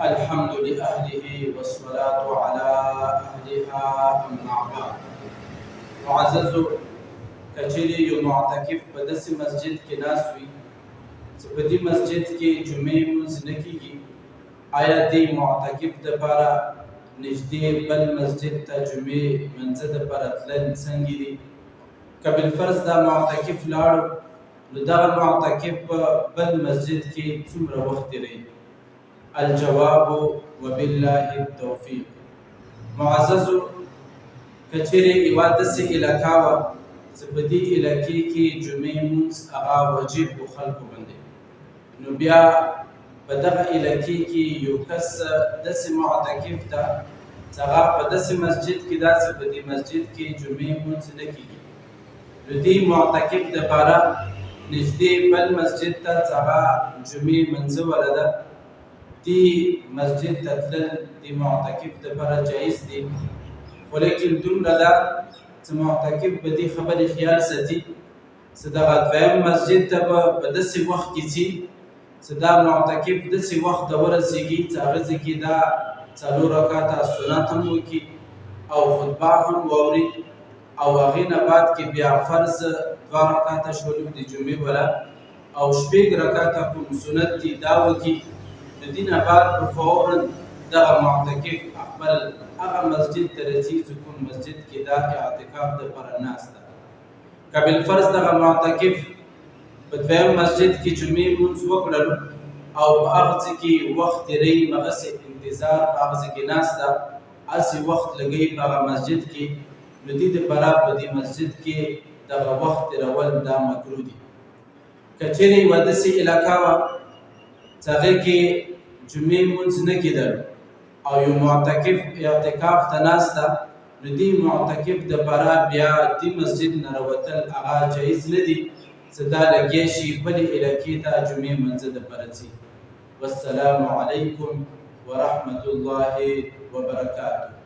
الحمد لأهله والصلاة على أهلها أما بعد. معززو کچری یو معتکف په داسې مسجد کې ناست وي چې په دې مسجد کې جمعې لمونځ نه کیږي، آیا دې معتکف دپاره نږدې بل مسجد ته جمعې منځه دپاره تلل څنګه دي؟ که بالفرض دا معتکف لاړو نو دغه معتکف په بل مسجد کې څومره وخت تېروي؟ الجواب وبالله التوفیق. معززو کچری یوه داسې علاقه وه چې په دې علاقې کې جمعې لمونځ هغه واجب و خلکو باندې، نو بیا په دغه علاقې کې یو کس داسې معتکف ته چې هغه په داسې مسجد کې ده چې په دې مسجد کې جمعې لمونځ نه کېږي، نو دې معتکف دپاره نږدې بل مسجد ته چې هغه جمعې منځوله ده دې مسجد ته تلل دې معتکف دپاره جایز دي، خو لیکن دومره ده چې معتکف به دې خبرې خیال ساتي چې دغه دویم مسجد ته به په داسې وخت کې ځي چې دا معتکف داسې وخت ته ورسېږي چې هغه ځای کې دا 4 رکعته سنت هم وکړي او خطبه هم واوري او هغې نه بعد کې بیا فرض 2 رکعته شروع د جمعې والا او 6 رکعته کوم سنت دي دا وکړي. د دې نه بعد به فورا دغه معتکف خپل هغه مسجد ته راځي چې کوم مسجد کې دا اعتکاف دپاره ناست ده. که بالفرض دغه معتکف په دویم مسجد کې جمعې لمونځ وکړلو او په هغه ځای کې وخت تېروي، هغسې انتظار په هغه ځای کې ناست ده، هسې وخت لګوي په هغه مسجد کې، نو دې دپاره په دې مسجد کې دغه وخت تېرول دا مکروه دي. که چېرې یوه داسې علاقه وه چې هغې کې جمعې لمونځ نه کېدل او یو معتکف اعتکاف ته ناست ده، نو دې معتکف دپاره بیا دې مسجد نه راوتل هغه جایز نه دي چې دا لګیا شي بلې علاقې ته جمعې منځه دپاره ځي. والسلام علیکم ورحمة الله وبرکاته.